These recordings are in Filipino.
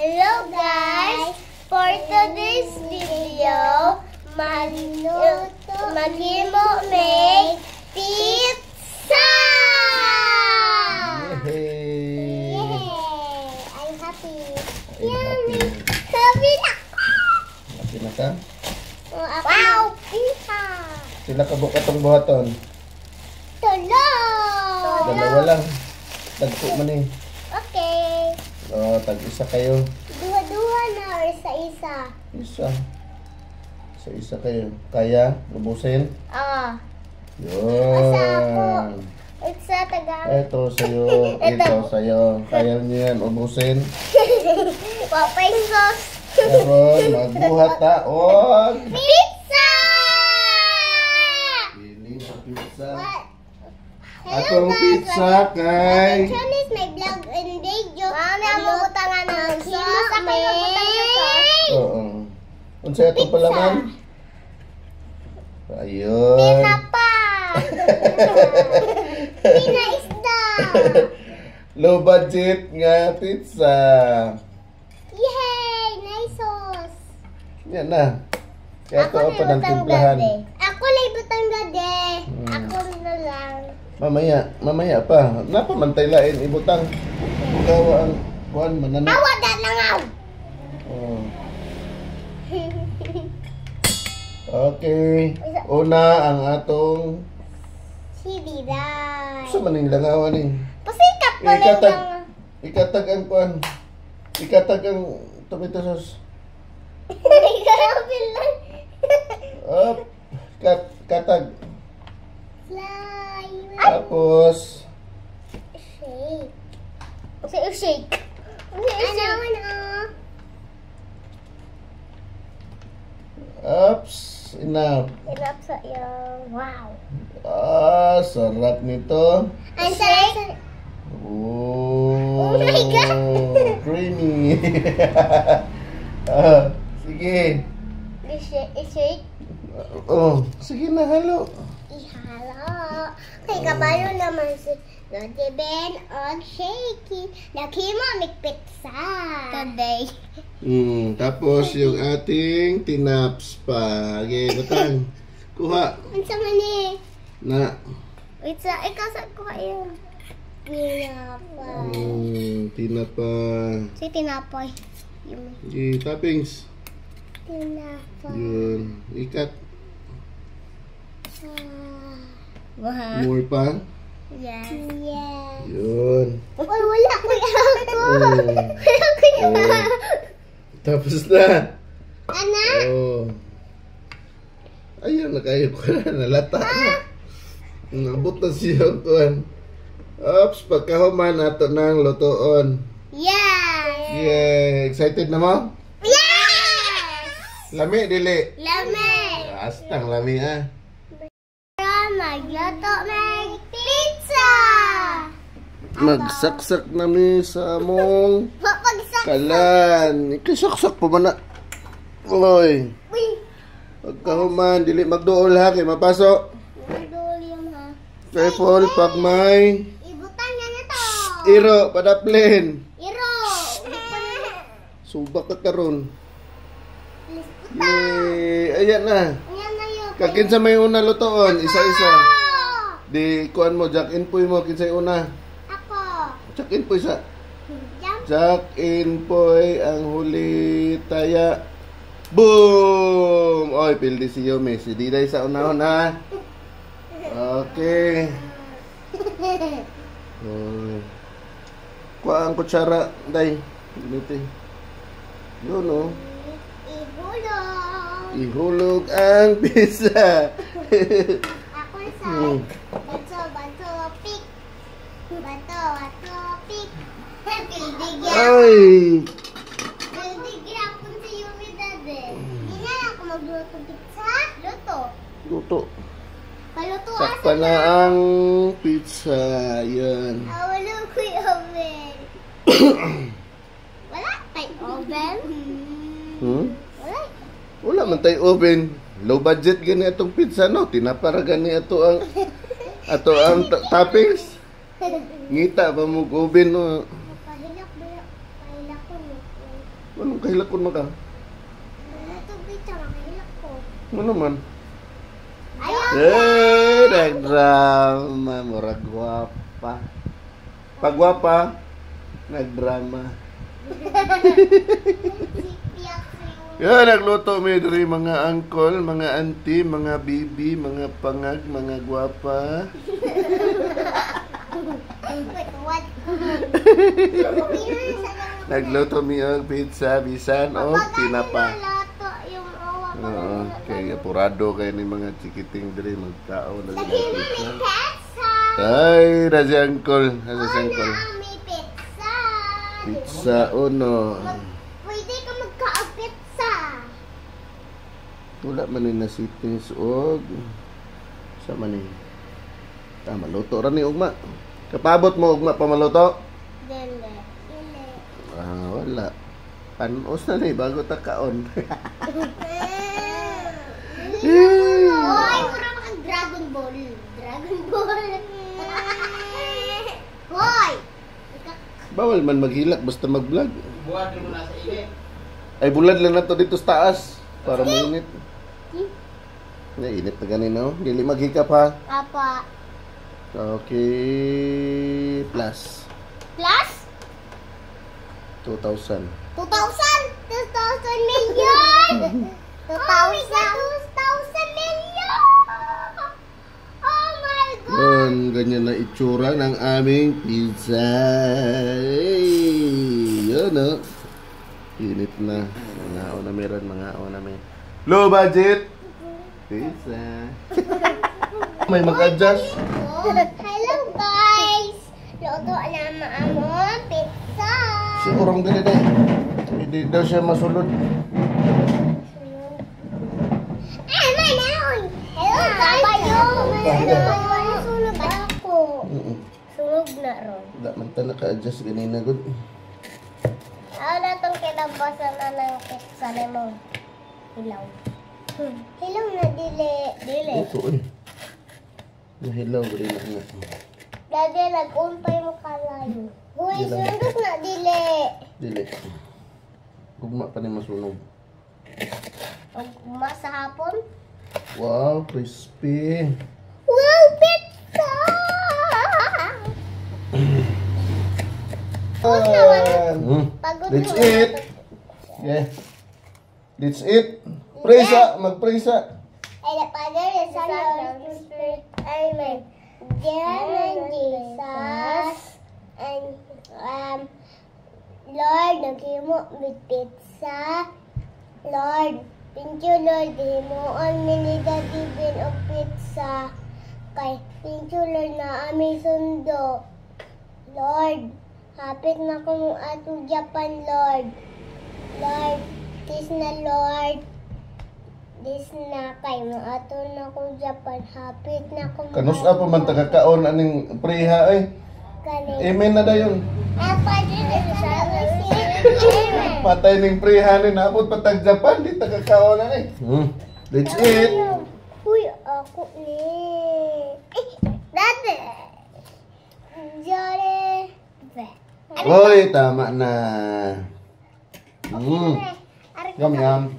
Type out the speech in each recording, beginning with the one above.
Hello guys! For today's video, maghimo make pizza! Yay! I'm happy. Happy. Happy na! Happy na ka? Wow! Pizza! Sila kabuk atong buhaton. Tulong! Dalawa lang. Tagpo man eh. Okay. Oh, tag-isa kayo. Duha-duha na or isa-isa? Isa. Isa kayo. Kaya? Lubusin? Asa ako? Yun. Isa tagang. Ito sa'yo. Ito sa'yo. Kaya niyo yan. Ubusin. Papay sauce. Karon, magbuhat taon. Pizza! Pili sa pizza. What? Atong pizza kay... Chinese may vlog and video. Mami, ang mabutangan ng sauce. May... Oo. Unsa ito pala man? Ayun. Tinapa! Pinaisda! Low budget nga pizza. Yay! Nice sauce! Yan na. Kaya ito pa ng timplahan. Ako libutang gade. Ako na lang. Mamaya pa. Napamantay lain ibutang. Ikaw ang kuhan mananap. Awa na langaw! Oh. Okay. Una ang atong Sibiray. sa maning langawan ni. Pasikat pa rin lang. Ikatag ang kuhan. Ikatag ang tomato sauce. Grabe lang. Up. Katag. Fly. Tapos Shake. Shake. Ano? ups. Enough. Enough sa iyo. Wow. Sarap nito. Ang sarap. Oh my God. Creamy. Sige. I-shake. Oh, sige na, halo. Ihalo. Kay kabalo naman si Lodi Ben og Shaky. Naghimo mig pizza. Today. Tapos yung ating tinaps pa. Okay, batang. Kuha. Unsa man ni? Na. Wait sa ikaw sa ko ayo. Tinapa. Tinapa. Si tinapoy. Okay, toppings. Tinapa. Yun. Ikat. Wow. More pa. Yes. Yeah. Yun. Uy, wala ko ako. Wala ko Tapos na. Ana? Oh. Ayun, nakayo ko na. Nalata na. Nabot na siya kuhan. Ops, pagkahuman nato ng lutoon. Yes. Yeah, excited na mo? Yes! Lami, dili. Lame. Astang lami ah. Magluto may pizza. Magsaksak nami sa among Papagsak. kalan. Ikasaksak pa man na. Oy. Uy. Pagkahuman, dili magduol ha, kay mapasok. Madulim ha. Careful pag may Ibutan niya na to. iro, padaplin. Iro. Subak ka karon. Lisputa. Yay! Ayan na. Yan na yun. Kakinsa may una lutoon, isa-isa. Di kuan mo, jack in puy mo, kinsay una. Ako. Jack in puy sa. Jump. Jack in puy, ang huli taya. Boom! Oy, pildi si Yomi. Si Diday sa unahon ha. Okay. Kuha ang kutsara, day. Giniti. Yun o. Ihulog. Ihulog ang pizza. Ako sa bato, pick. Bato, pick. Pildigya. Ay! Pildigya po sa Yumi dade. Hindi na ako magluto pizza. Luto. Luto. Paluto Sakpa na ang pizza. Yan. Wala ko yung oven. Wala tayong oven. Wala. Wala man tayo oven. Low budget gani atong pizza no. Tinapara gani ato ang toppings. Ngita ba mo oven no. Pahilak ko. Anong kahilakon mo ka? Ito, pizza. Mahilak ko. Ano man? Ayaw! Nagdrama. Murag gwapa. Pag gwapa, nagdrama. Yan, nagluto mi diri mga uncle, mga auntie, mga bibi, mga pangag, mga gwapa. Nagluto mi og pizza, bisan o tinapa. Oo, kaya apurado kayo ni mga chikiting diri magkao na Lagi mo may pizza. Ay, na si uncle, na si uncle. May pizza. Pizza uno. Pwede ka magka-pizza. Wala man ni na settings og sa man ni. Maluto ra ni ugma. Kapabot mo ugma pa maluto? Dele. Wala. Panos na ni bago ta kaon. Hoy, mura kang Dragon Ball. Dragon Ball. Hoy! Bawal man maghilak basta mag-vlog. Buwan mo na sa init. Ay bulad lang na to dito sa taas para mainit. Init na ganun, no? Dili maghikap ha. Apa? Okay. Plus. Plus? 2,000. 2,000! 2,000 million! 2,000! 2,000 million! Oh my God! Yan, ganyan na itsura ng aming pizza. Hey, yun, no? Init na. Mga na meron, mga na may. Low budget! Pizza. May mag-adjust. Hello guys! Luto na maamon pizza! Sigurong ganito eh. Hindi daw siya masulod. Ay, manaon! Hello guys! Sunog ako. Sunog na ron. Wala man ta naka-adjust ganina good. Ako na itong kinabasan na ng pizza na mo. Hilaw. Hilaw na dili. Dili. Ito eh. Nahilaw ba rin nga. Dali, nag-umpay mo kalayo. Uy, sundok na dili. Dili. Gugma pa ni masunog. Ugma sa hapon. Wow, crispy. Wow, pizza! Pagod Let's na eat. Yeah. Let's eat. Presa, magpresa. Ay, the Father, the Son, and the Spirit. Amen. Dear Jesus, and Lord, naghimo with pizza. Lord, thank you, Lord. Himuon ni Daddy Ben og pizza. Kay, thank you, Lord, na aming sundo. Lord, hapit na ko mong atong Japan, Lord. Lord, kiss na, Lord. This na kay mga ato na ko Japan. Hapit na ko. Kanus pa man tagakaon aning preha ay. Amen na dayon. Patay ning preha ni naabot patag Japan di tagakaon na ni. Let's eat. Uy, ako ni. Dati. Jore. Oy, tama na. Yum yum.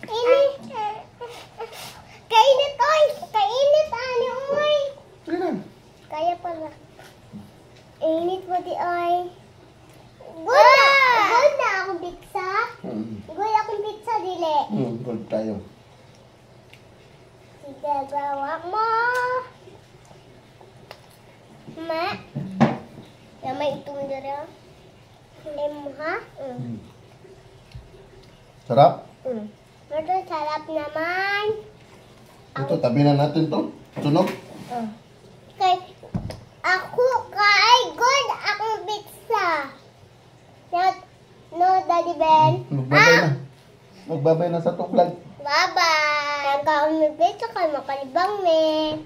Kainit, oy! Kainit, ani, oy! Ganun. Kaya pala. Init mo di, oy. Good na akong pizza. Good akong pizza, dili. Good tayo. Sige, gawa mo. Ma. Yan, may itong dira. Hindi mo, ha? Sarap. Ito, sarap naman. Ito, tabi na natin to. Sunog. Kay, ako, kay, good akong pizza. No, Daddy Ben. Magbabay na. Magbabay na sa to vlog. Bye-bye. Ang kaon mo pizza kay makalibang me.